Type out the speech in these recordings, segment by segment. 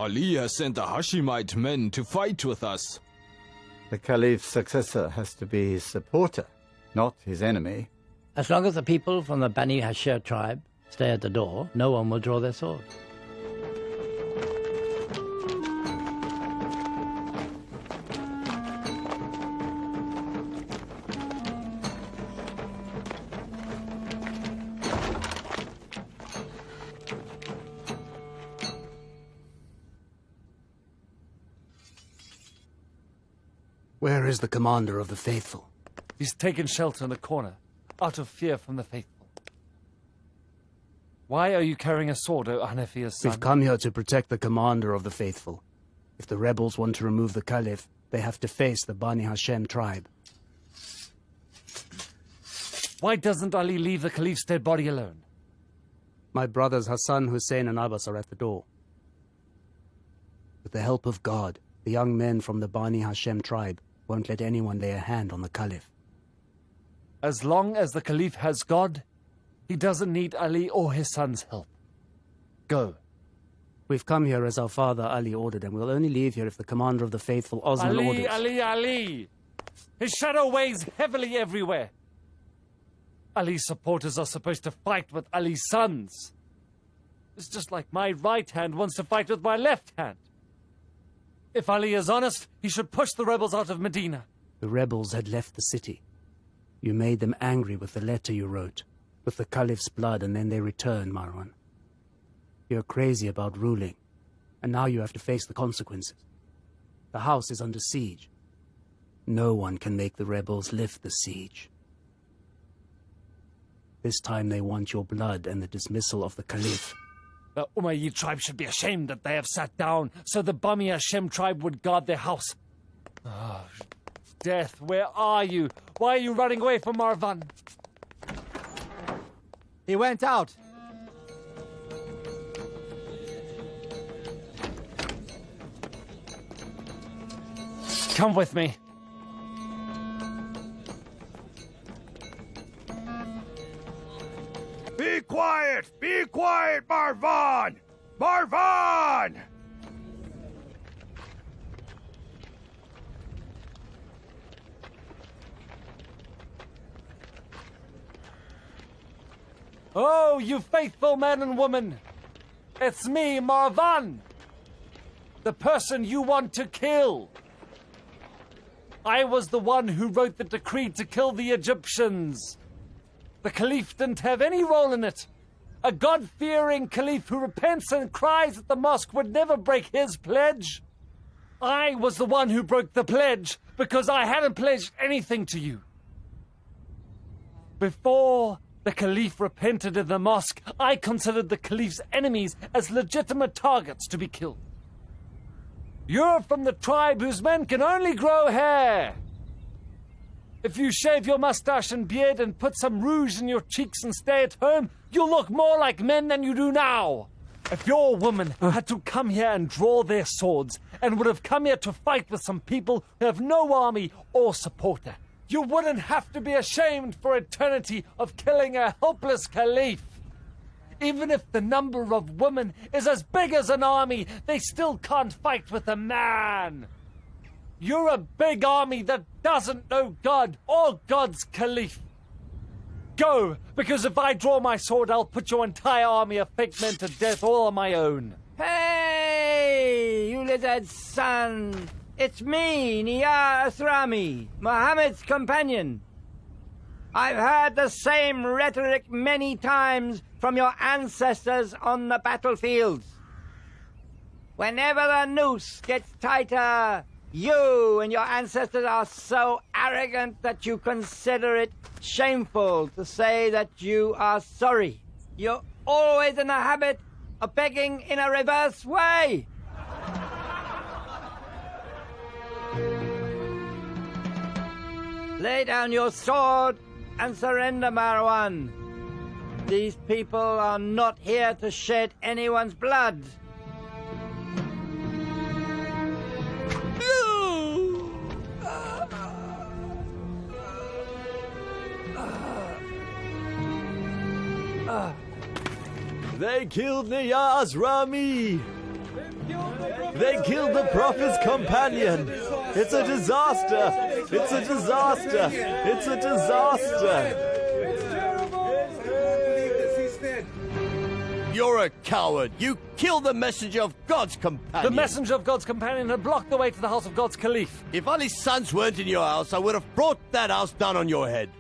Ali has sent the Hashemite men to fight with us. The caliph's successor has to be his supporter, not his enemy. As long as the people from the Bani Hashir tribe stay at the door, no one will draw their sword. Where is the commander of the faithful? He's taken shelter in a corner, out of fear from the faithful. Why are you carrying a sword, O Hanafiya's son? We've come here to protect the commander of the faithful. If the rebels want to remove the caliph, they have to face the Bani Hashem tribe. Why doesn't Ali leave the caliph's dead body alone? My brothers Hassan, Hussein and Abbas are at the door. With the help of God, the young men from the Bani Hashem tribe won't let anyone lay a hand on the caliph. As long as the caliph has God, he doesn't need Ali or his son's help. Go. We've come here as our father Ali ordered, and we'll only leave here if the commander of the faithful Osman orders. Ali! His shadow weighs heavily everywhere. Ali's supporters are supposed to fight with Ali's sons. It's just like my right hand wants to fight with my left hand. If Ali is honest, he should push the rebels out of Medina. The rebels had left the city. You made them angry with the letter you wrote, with the caliph's blood, and then they returned, Marwan. You're crazy about ruling, and now you have to face the consequences. The house is under siege. No one can make the rebels lift the siege. This time they want your blood and the dismissal of the caliph. The Umayyad tribe should be ashamed that they have sat down so the Bani Hashem tribe would guard their house. Oh, death, where are you? Why are you running away from Marwan? He went out. Come with me. Be quiet, Marwan! Marwan! Oh, you faithful man and woman! It's me, Marwan! The person you want to kill! I was the one who wrote the decree to kill the Egyptians! The caliph didn't have any role in it. A God-fearing caliph who repents and cries at the mosque would never break his pledge. I was the one who broke the pledge because I hadn't pledged anything to you. Before the caliph repented in the mosque, I considered the caliph's enemies as legitimate targets to be killed. You're from the tribe whose men can only grow hair. If you shave your mustache and beard and put some rouge in your cheeks and stay at home, you'll look more like men than you do now. If your woman had to come here and draw their swords and would have come here to fight with some people who have no army or supporter, you wouldn't have to be ashamed for eternity of killing a helpless caliph. Even if the number of women is as big as an army, they still can't fight with a man. You're a big army that doesn't know God or God's caliph. Go, because if I draw my sword, I'll put your entire army of fake men to death all on my own. Hey, you lizard's son. It's me, Niyar Asrami, Muhammad's companion. I've heard the same rhetoric many times from your ancestors on the battlefields. Whenever the noose gets tighter, you and your ancestors are so arrogant that you consider it shameful to say that you are sorry. You're always in the habit of begging in a reverse way. Lay down your sword and surrender, Marwan. These people are not here to shed anyone's blood. They killed Niyaz Rami! They killed the Prophet's companion! It's a disaster! It's a disaster! It's a disaster! You're a coward! You killed the messenger of God's companion! The messenger of God's companion had blocked the way to the house of God's caliph. If Ali's sons weren't in your house, I would have brought that house down on your head.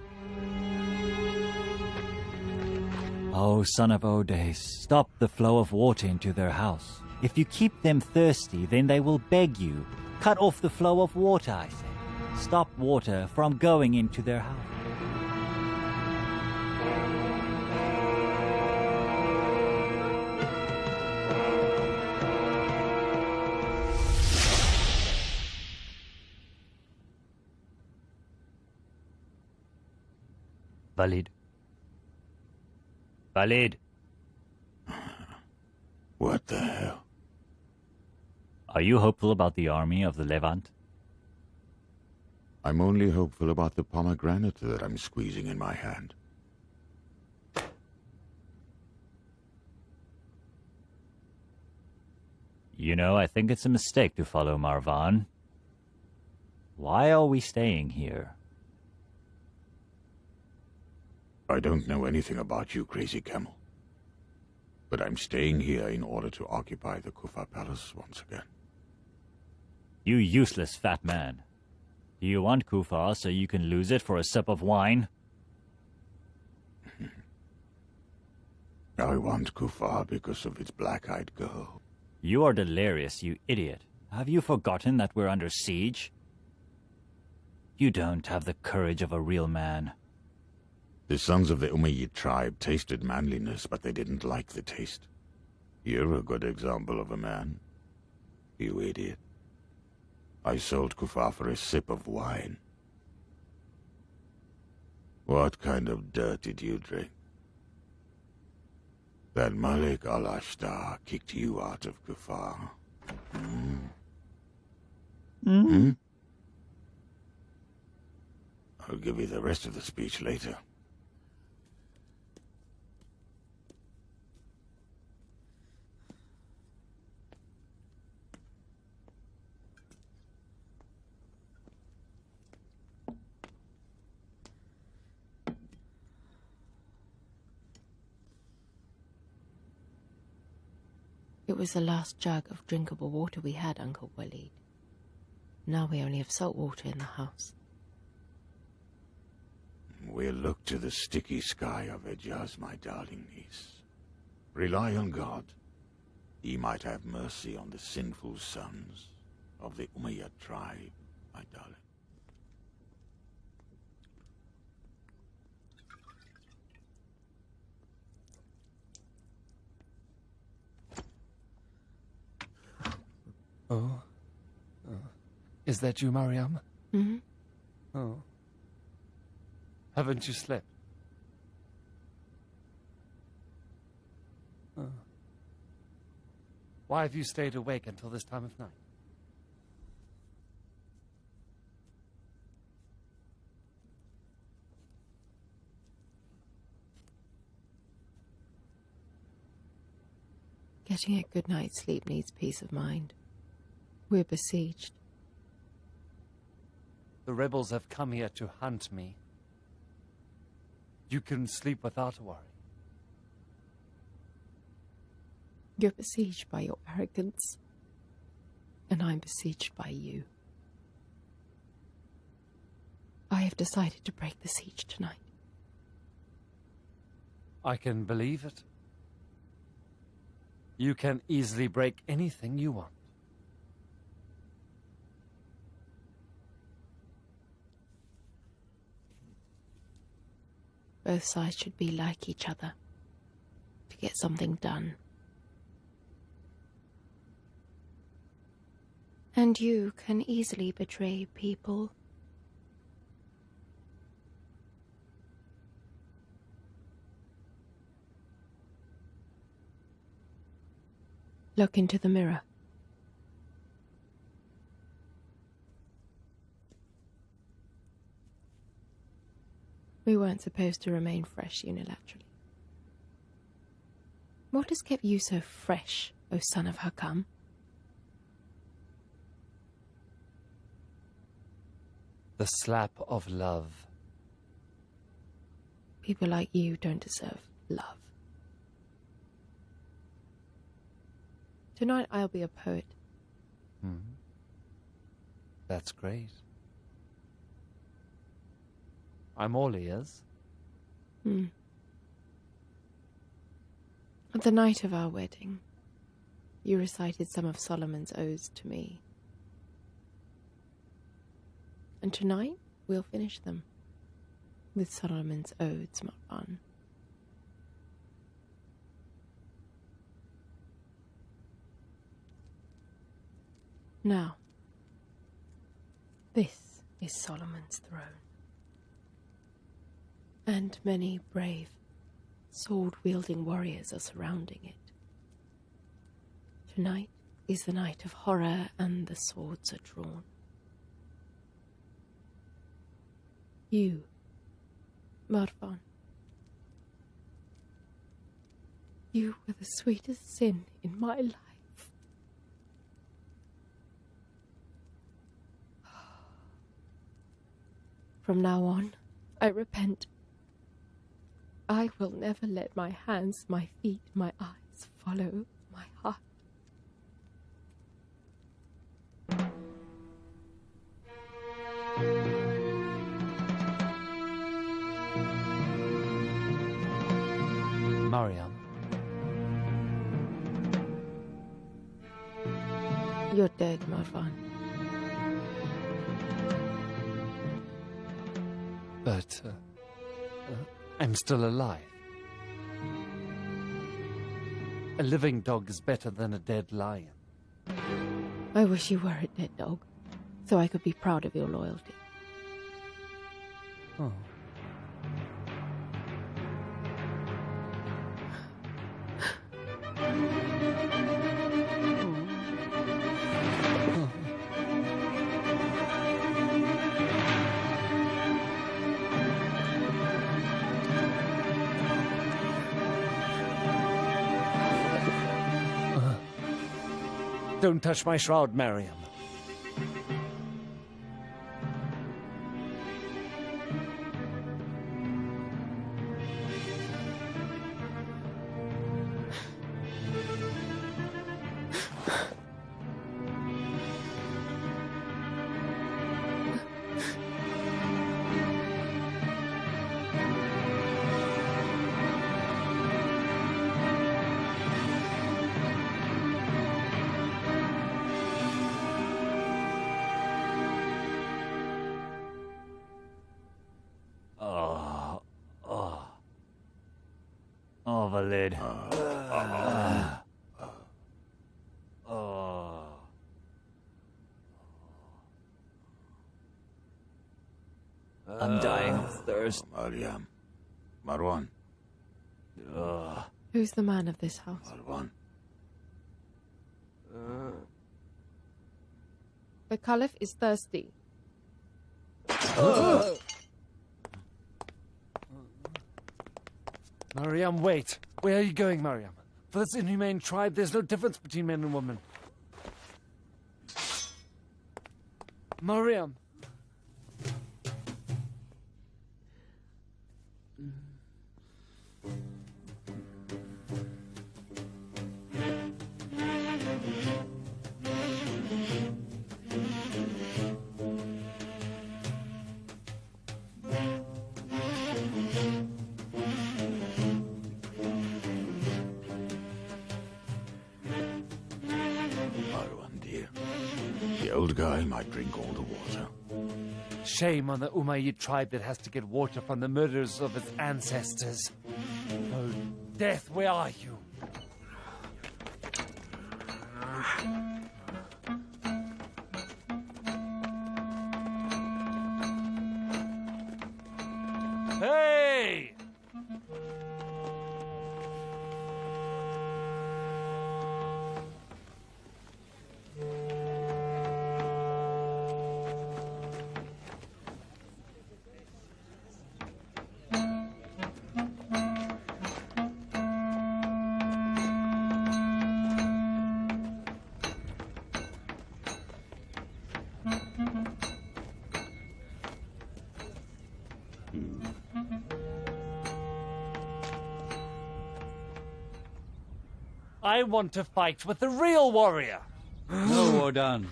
O son of Odes, stop the flow of water into their house. If you keep them thirsty, then they will beg you. Cut off the flow of water, I say. Stop water from going into their house. Walid. Walid. What the hell? Are you hopeful about the army of the Levant? I'm only hopeful about the pomegranate that I'm squeezing in my hand. You know, I think it's a mistake to follow Marwan. Why are we staying here? I don't know anything about you, crazy camel. But I'm staying here in order to occupy the Kufa Palace once again. You useless fat man. Do you want Kufa so you can lose it for a sip of wine? I want Kufa because of its black-eyed girl. You are delirious, you idiot. Have you forgotten that we're under siege? You don't have the courage of a real man. The sons of the Umayyad tribe tasted manliness, but they didn't like the taste. You're a good example of a man, you idiot. I sold Kufa for a sip of wine. What kind of dirt did you drink? That Malik al-Ashtar kicked you out of Kufa. I'll give you the rest of the speech later. It was the last jug of drinkable water we had, Uncle Walid. Now we only have salt water in the house. we'll look to the sticky sky of Hejaz, my darling niece. Rely on God. He might have mercy on the sinful sons of the Umayyad tribe, my darling. Oh. Is that you, Mariam? Mm-hmm. Oh. Haven't you slept? Oh. Why have you stayed awake until this time of night? Getting a good night's sleep needs peace of mind. We're besieged. The rebels have come here to hunt me. You can sleep without a worry. You're besieged by your arrogance, and I'm besieged by you. I have decided to break the siege tonight. I can believe it. You can easily break anything you want. Both sides should be like each other to get something done. And you can easily betray people. Look into the mirror. We weren't supposed to remain fresh unilaterally. What has kept you so fresh, O son of Hakam? The slap of love. People like you don't deserve love. Tonight I'll be a poet. That's great. I'm all ears. On the night of our wedding, you recited some of Solomon's odes to me. And tonight, we'll finish them with Solomon's odes, Marwan. Now, this is Solomon's throne. And many brave, sword-wielding warriors are surrounding it. Tonight is the night of horror, and the swords are drawn. You, Marwan, you were the sweetest sin in my life. From now on, I repent. I will never let my hands, my feet, my eyes follow my heart. Mariam. You're dead, Marwan. But I'm still alive. A living dog is better than a dead lion. I wish you were a dead dog, so I could be proud of your loyalty. Oh. Don't touch my shroud, Mariam. Oh, the lid. I'm dying of thirst. Maryam. Marwan. Who's the man of this house? Marwan. The caliph is thirsty. Mariam, wait. Where are you going, Mariam? For this inhumane tribe, there's no difference between men and women. Mariam. Marwan, dear. The old guy might drink all the water. Shame on the Umayyad tribe that has to get water from the murderers of its ancestors. Oh, death, where are you? Hey! I want to fight with the real warrior. No, Wardan.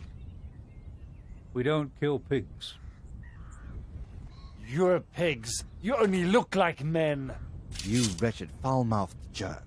We don't kill pigs. You're pigs. You only look like men. You wretched, foul-mouthed jerk.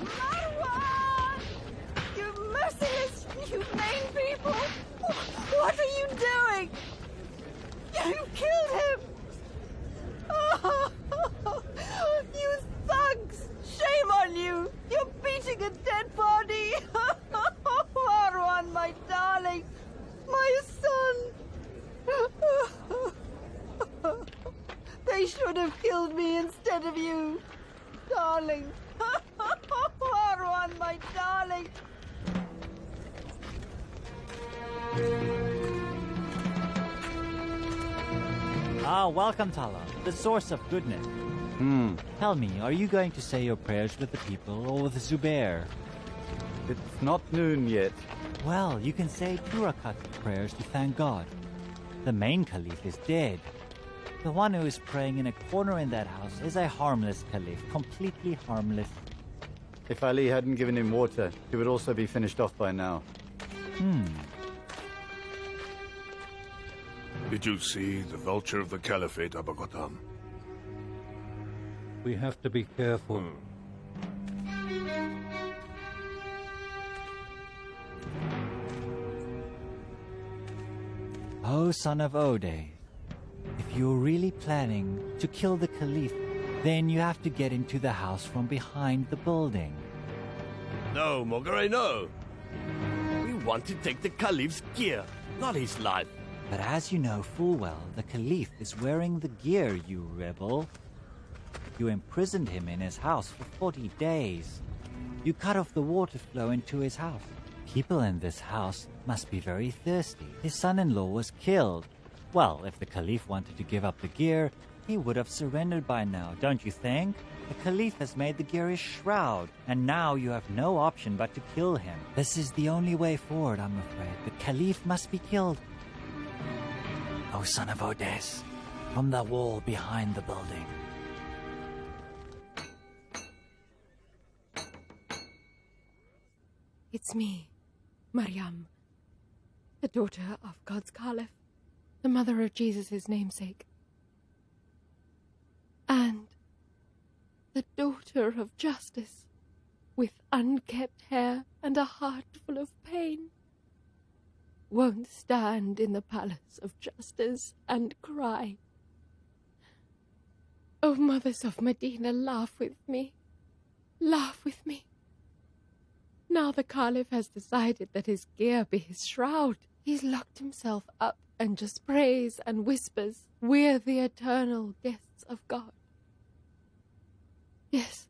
Marwan! You merciless, humane people! What are you doing? You killed him! You thugs! Shame on you! You're beating a dead body! Marwan, my darling! My should have killed me instead of you. Darling. Marwan, my darling. Ah, welcome, Tala, the source of goodness. Tell me, are you going to say your prayers with the people or with Zubair? It's not noon yet. Well, you can say 2 rakat prayers to thank God. The main caliph is dead. The one who is praying in a corner in that house is a harmless caliph, completely harmless. If Ali hadn't given him water, he would also be finished off by now. Did you see the vulture of the caliphate, Abu Qatam? We have to be careful. Oh, son of Ode, if you're really planning to kill the caliph, then you have to get into the house from behind the building. No, Mogare, no. We want to take the caliph's gear, not his life. But as you know full well, the caliph is wearing the gear, you rebel. You imprisoned him in his house for 40 days. You cut off the water flow into his house. People in this house must be very thirsty. His son-in-law was killed. Well, if the caliph wanted to give up the gear, he would have surrendered by now, don't you think? The caliph has made the gear his shroud, and now you have no option but to kill him. This is the only way forward, I'm afraid. The caliph must be killed. Oh, son of Odes, from the wall behind the building. It's me, Maryam, the daughter of God's caliph, the mother of Jesus' namesake, and the daughter of justice, with unkept hair and a heart full of pain. Won't stand in the palace of justice and cry. Oh, mothers of Medina, laugh with me. Laugh with me. Now the caliph has decided that his gear be his shroud. He's locked himself up and just prays and whispers, "We're the eternal guests of God." Yes,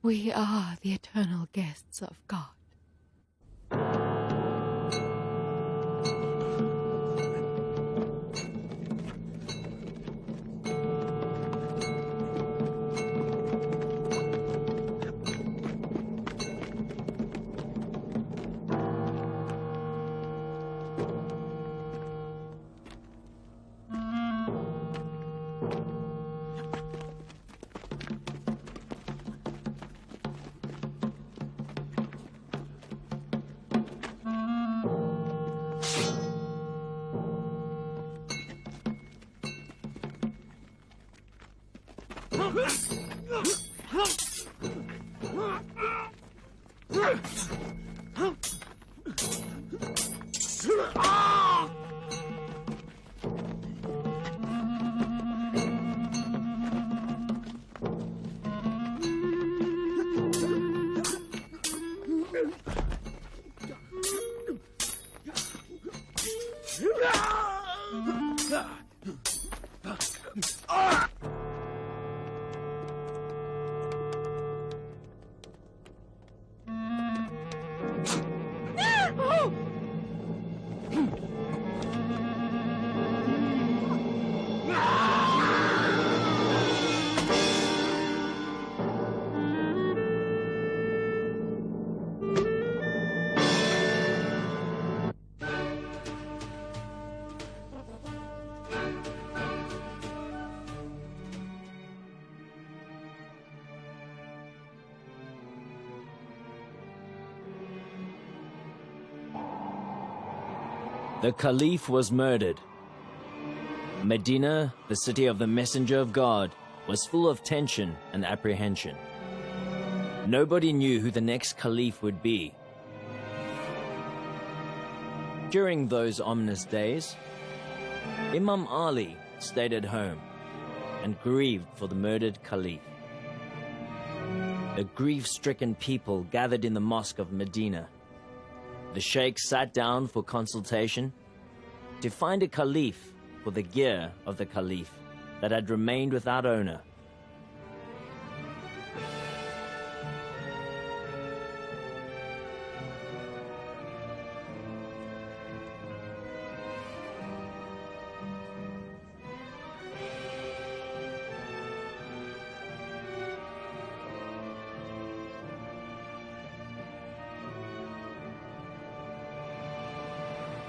we are the eternal guests of God. The caliph was murdered. Medina, the city of the messenger of God, was full of tension and apprehension. Nobody knew who the next caliph would be. During those ominous days, Imam Ali stayed at home and grieved for the murdered caliph. The grief-stricken people gathered in the mosque of Medina. The sheikh sat down for consultation to find a caliph for the gear of the caliph. that had remained without owner.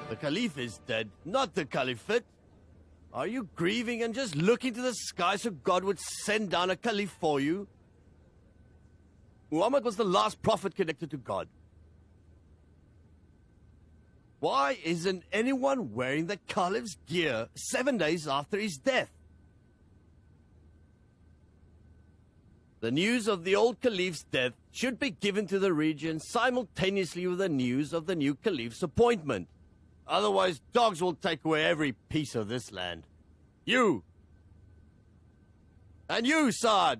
The caliph is dead, not the caliphate. Are you grieving and just looking to the sky so God would send down a caliph for you? Muhammad was the last prophet connected to God. Why isn't anyone wearing the caliph's gear 7 days after his death? The news of the old caliph's death should be given to the region simultaneously with the news of the new caliph's appointment. Otherwise, dogs will take away every piece of this land. You! And you, Saad!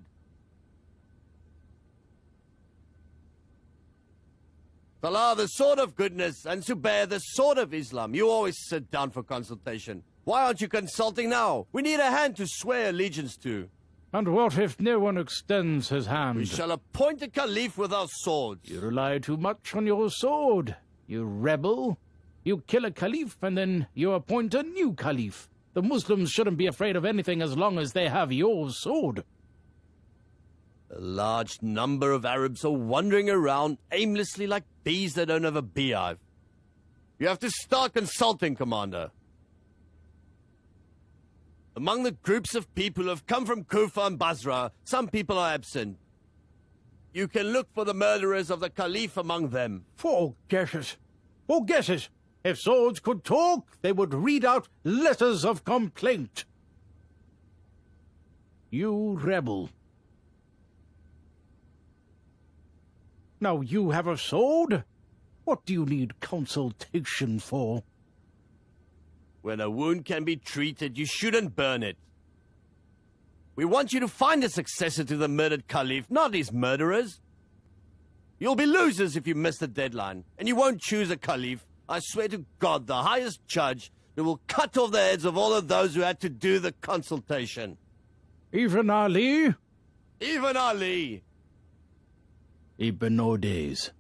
Salah, the sword of goodness, and Zubair, the sword of Islam. You always sit down for consultation. Why aren't you consulting now? We need a hand to swear allegiance to. And what if no one extends his hand? We shall appoint a caliph with our swords. You rely too much on your sword, you rebel. You kill a caliph and then you appoint a new caliph. The Muslims shouldn't be afraid of anything as long as they have your sword. A large number of Arabs are wandering around aimlessly like bees that don't have a beehive. You have to start consulting, Commander. Among the groups of people who have come from Kufa and Basra, some people are absent. You can look for the murderers of the caliph among them. Forget it. Forget it. If swords could talk, they would read out letters of complaint. You rebel. Now you have a sword? What do you need consultation for? When a wound can be treated, you shouldn't burn it. We want you to find a successor to the murdered caliph, not his murderers. You'll be losers if you miss the deadline, and you won't choose a caliph. I swear to God, the highest judge, who will cut off the heads of all of those who had to do the consultation. Even Ali? Even Ali! Ibn Odes.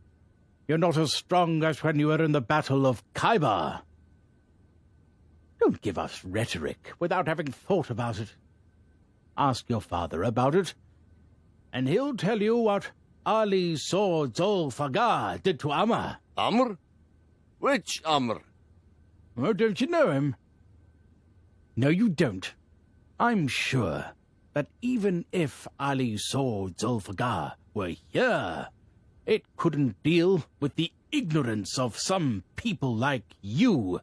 You're not as strong as when you were in the Battle of Khaybar. Don't give us rhetoric without having thought about it. Ask your father about it, and he'll tell you what Ali saw Zulfagar did to Amr. Amr? Which Amr? Oh, don't you know him? No, you don't. I'm sure that even if Ali saw Zulfagar were here, it couldn't deal with the ignorance of some people like you.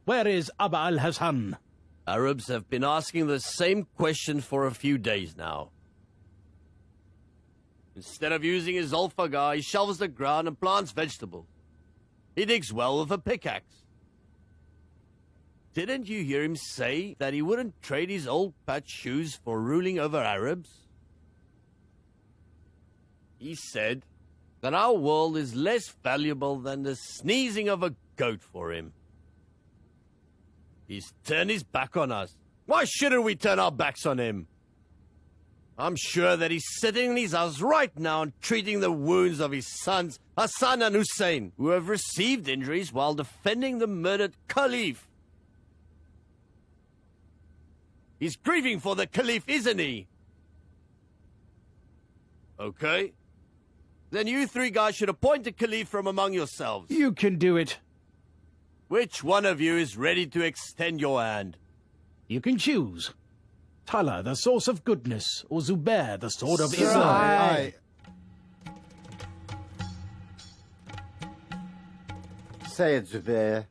Where is Abba al-Hassan? Arabs have been asking the same question for a few days now. Instead of using his Zulfagar, he shovels the ground and plants vegetables. He digs well with a pickaxe. Didn't you hear him say that he wouldn't trade his old patch shoes for ruling over Arabs? He said that our world is less valuable than the sneezing of a goat for him. He's turned his back on us. Why shouldn't we turn our backs on him? I'm sure that he's sitting in his house right now and treating the wounds of his sons, Hassan and Hussein, who have received injuries while defending the murdered caliph. He's grieving for the caliph, isn't he? Okay. Then you three guys should appoint a caliph from among yourselves. You can do it. Which one of you is ready to extend your hand? You can choose. Tala, the source of goodness, or Zubair, the sword of Islam. Say it, Zubair.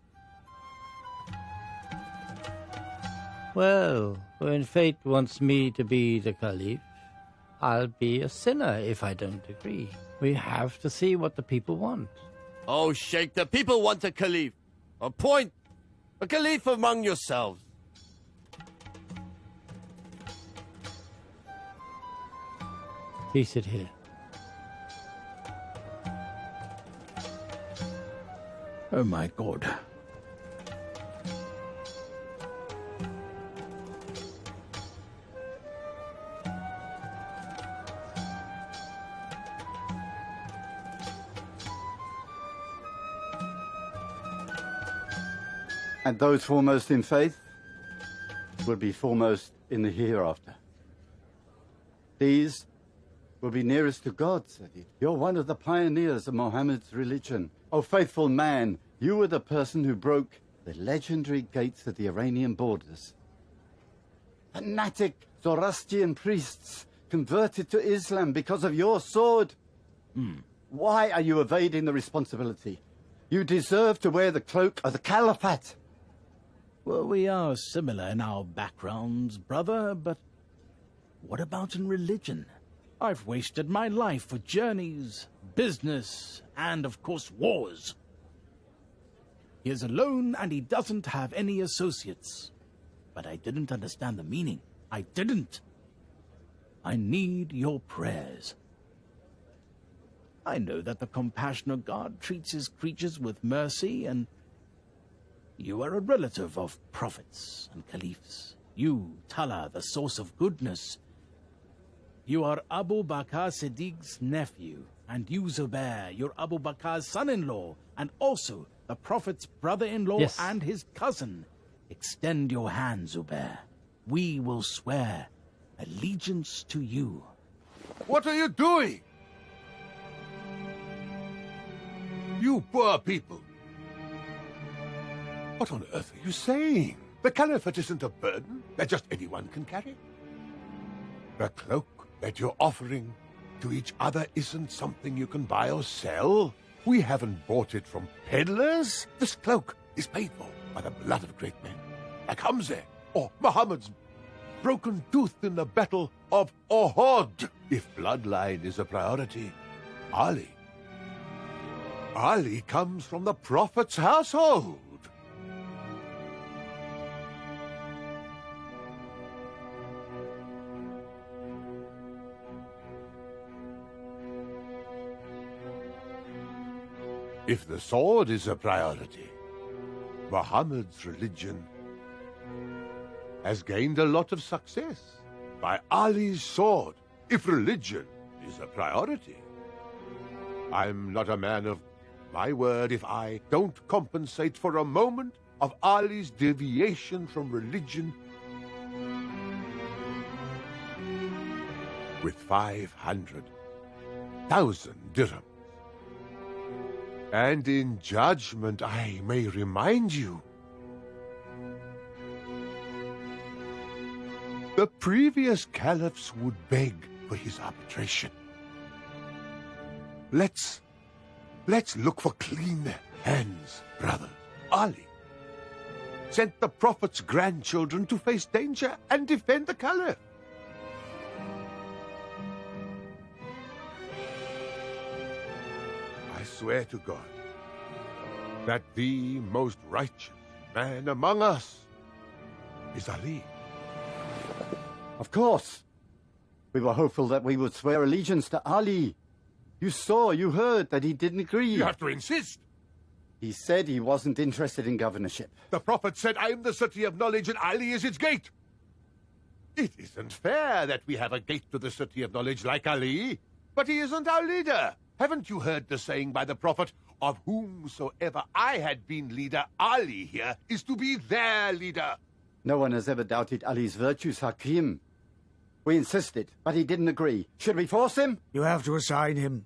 Well, when fate wants me to be the caliph, I'll be a sinner if I don't agree. We have to see what the people want. Oh, Sheikh, the people want a caliph. Appoint a caliph among yourselves. He sit here. Oh my God. And those foremost in faith will be foremost in the hereafter. These will be nearest to God, Sadiq. You're one of the pioneers of Mohammed's religion. Oh, faithful man, you were the person who broke the legendary gates of the Iranian borders. Fanatic Zoroastrian priests converted to Islam because of your sword. Why are you evading the responsibility? You deserve to wear the cloak of the caliphate. Well, we are similar in our backgrounds, brother, but what about in religion? I've wasted my life for journeys, business, and, of course, wars. He is alone, and he doesn't have any associates. But I didn't understand the meaning. I didn't. I need your prayers. I know that the compassionate God treats his creatures with mercy, and you are a relative of prophets and caliphs. You, Tala, the source of goodness. You are Abu Bakr Siddiq's nephew, and you, Zubair, you're Abu Bakr's son-in-law, and also the Prophet's brother-in-law and his cousin. Extend your hand, Zubair. We will swear allegiance to you. What are you doing? You poor people. What on earth are you saying? The caliphate isn't a burden that just anyone can carry. The cloak that you're offering to each other isn't something you can buy or sell. We haven't bought it from peddlers. This cloak is paid for by the blood of great men, like Hamza or Muhammad's broken tooth in the battle of Uhud. If bloodline is a priority, Ali comes from the Prophet's household. If the sword is a priority, Muhammad's religion has gained a lot of success by Ali's sword. If religion is a priority, I'm not a man of my word if I don't compensate for a moment of Ali's deviation from religion with 500,000 dirhams. And in judgment, I may remind you, the previous caliphs would beg for his arbitration. Let's look for clean hands, brother. Ali sent the Prophet's grandchildren to face danger and defend the caliph. I swear to God that the most righteous man among us is Ali. Of course. We were hopeful that we would swear allegiance to Ali. You saw, you heard that he didn't agree. You have to insist. He said he wasn't interested in governorship. The Prophet said, I am the city of knowledge and Ali is its gate. It isn't fair that we have a gate to the city of knowledge like Ali, but he isn't our leader. Haven't you heard the saying by the Prophet, of whomsoever I had been leader, Ali here is to be their leader? No one has ever doubted Ali's virtues, Hakim. We insisted, but he didn't agree. Should we force him? You have to assign him.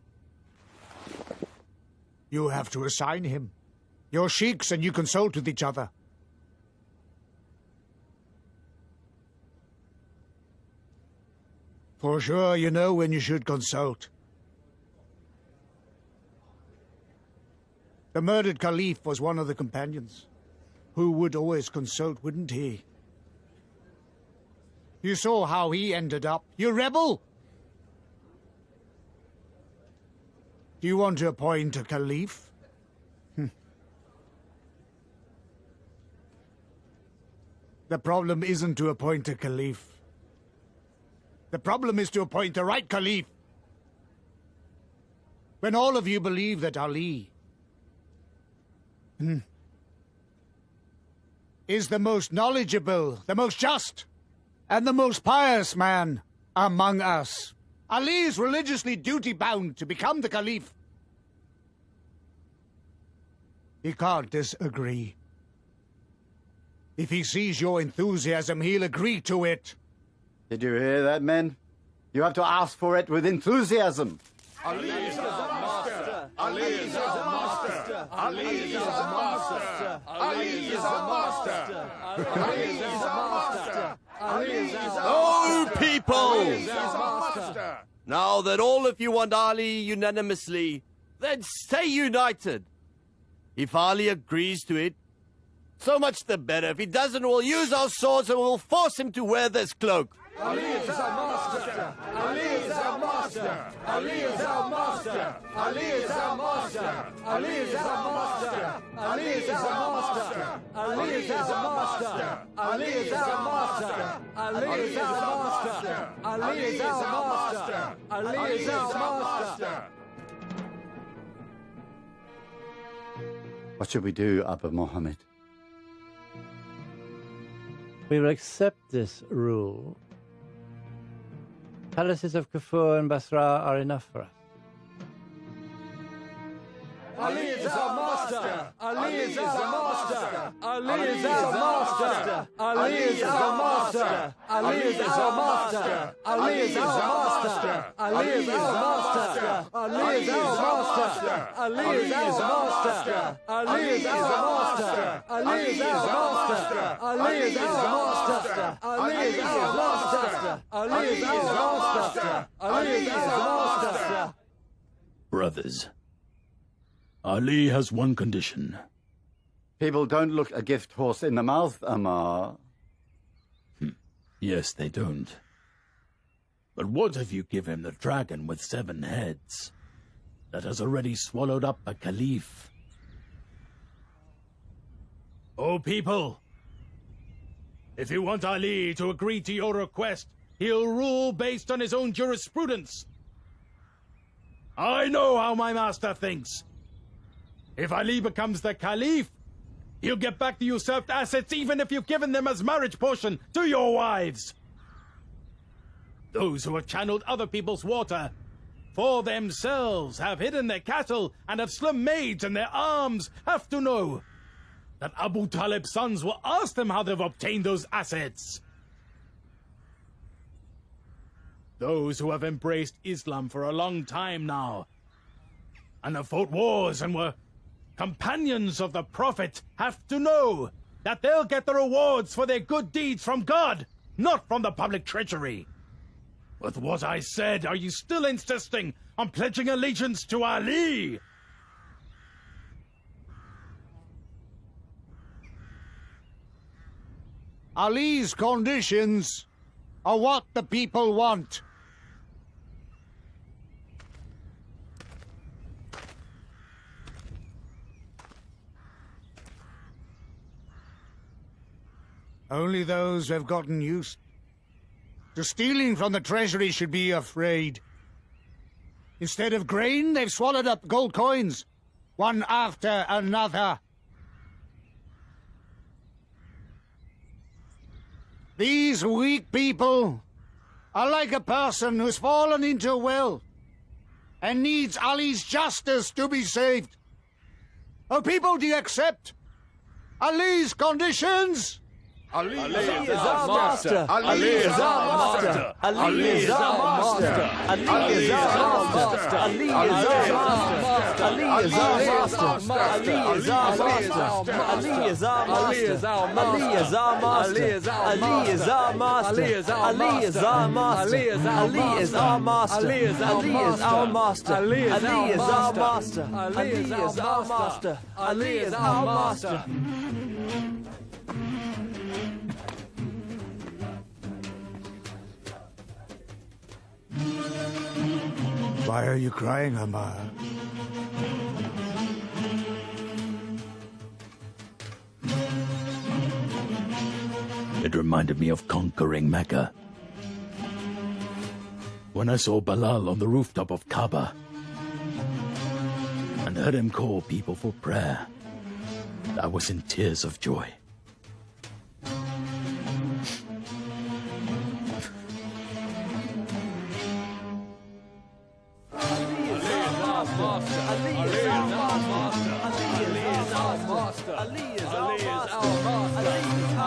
You have to assign him. You're sheikhs and you consult with each other. For sure, you know when you should consult. The murdered caliph was one of the companions, who would always consult, wouldn't he? You saw how he ended up. You rebel! Do you want to appoint a caliph? The problem isn't to appoint a caliph. The problem is to appoint the right caliph. When all of you believe that Ali is the most knowledgeable, the most just, and the most pious man among us. Ali is religiously duty-bound to become the caliph. He can't disagree. If he sees your enthusiasm, he'll agree to it. Did you hear that, men? You have to ask for it with enthusiasm. Ali is our master! Ali is our master! Ali is our master! Ali is our master! Ali is our master! Ali is our Oh, people! master! Now that all of you want Ali unanimously, then stay united. If Ali agrees to it, so much the better. If he doesn't, we'll use our swords and we'll force him to wear this cloak. Ali is our master! Ali is our master! Ali is our master! Ali is our master! Ali is our master! Ali is our master! Ali is our master! Ali is our master! Ali is our master! Ali is our master! Ali is our master! What should we do, Abu Muhammad? We will accept this rule. Palaces of Kufur and Basra are enough for us. Ali is our master! Ali is our master! Ali is our master! Ali is our master! Ali is our master! Ali is our master! Ali is our master! Ali is our master! Ali is our master! Ali is our master! Ali is our master! Ali is our master! Ali is our master! Ali is our master! Ali is our master! Brothers, Ali has one condition. People don't look a gift horse in the mouth, Amar. Yes, they don't. But what if you give him the dragon with 7 heads that has already swallowed up a caliph? Oh, people! If you want Ali to agree to your request, he'll rule based on his own jurisprudence. I know how my master thinks. If Ali becomes the caliph, he'll get back the usurped assets even if you've given them as marriage portion to your wives. Those who have channeled other people's water for themselves, have hidden their cattle, and have slim maids in their arms, have to know that Abu Talib's sons will ask them how they've obtained those assets. Those who have embraced Islam for a long time now, and have fought wars and were companions of the Prophet, have to know that they'll get the rewards for their good deeds from God, not from the public treasury. With what I said, are you still insisting on pledging allegiance to Ali? Ali's conditions are what the people want. Only those who have gotten used to stealing from the treasury should be afraid. Instead of grain, they've swallowed up gold coins, one after another. These weak people are like a person who's fallen into a well and needs Ali's justice to be saved. Oh, people, do you accept Ali's conditions? Ali is our master. Ali is our master. Ali is our master. Ali is our master. Ali is our master. Ali is our master. Ali is our master. Ali is our master. Ali is our master. Ali is our master. Ali is our master. Ali is our master. Ali is our master. Ali is our master. Why are you crying, Amar? It reminded me of conquering Mecca. When I saw Bilal on the rooftop of Kaaba and heard him call people for prayer, I was in tears of joy. Ali is our master.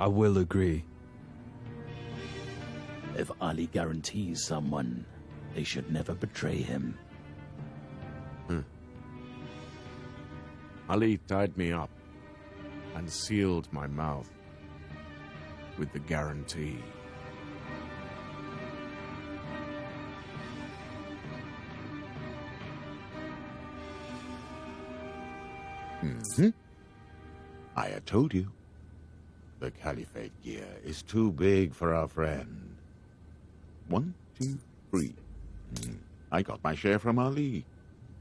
I will agree. If Ali guarantees someone, they should never betray him. Ali tied me up and sealed my mouth with the guarantee. I had told you. The Caliphate gear is too big for our friend. 1, 2, 3. I got my share from Ali.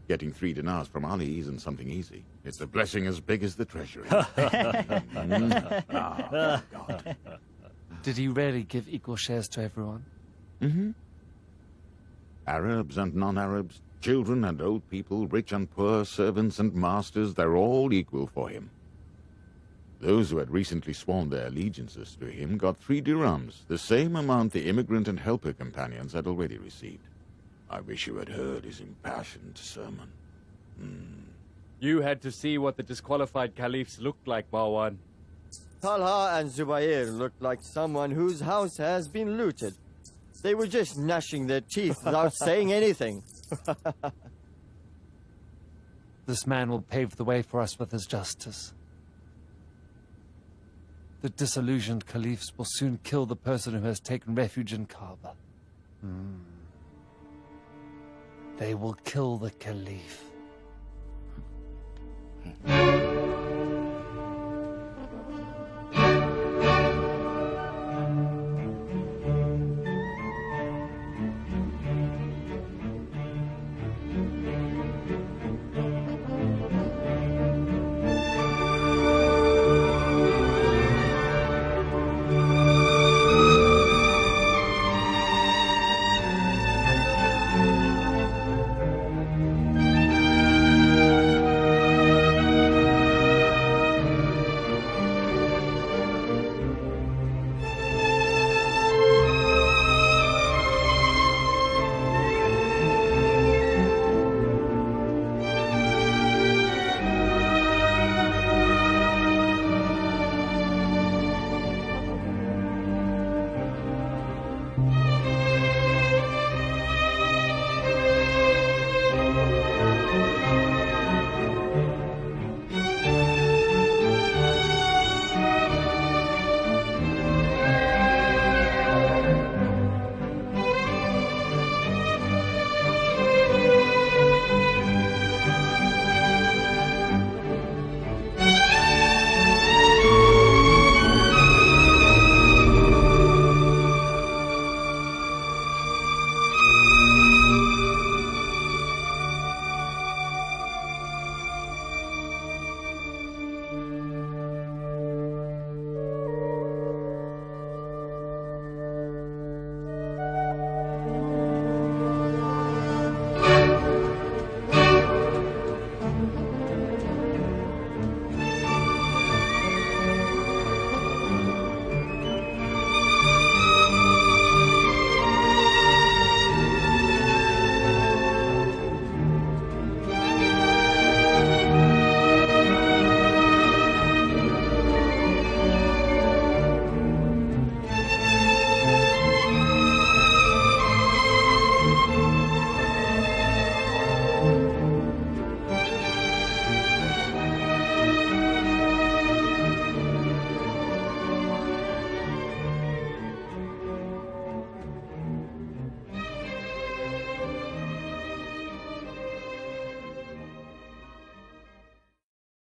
Getting 3 dinars from Ali isn't something easy. It's a blessing as big as the treasury. God. Did he really give equal shares to everyone? Arabs and non-Arabs, children and old people, rich and poor, servants and masters, they're all equal for him. Those who had recently sworn their allegiances to him got 3 dirhams, the same amount the immigrant and helper companions had already received. I wish you had heard his impassioned sermon. You had to see what the disqualified caliphs looked like, Marwan. Talha and Zubair looked like someone whose house has been looted. They were just gnashing their teeth without saying anything. This man will pave the way for us with his justice. The disillusioned caliphs will soon kill the person who has taken refuge in Kaaba. They will kill the caliph.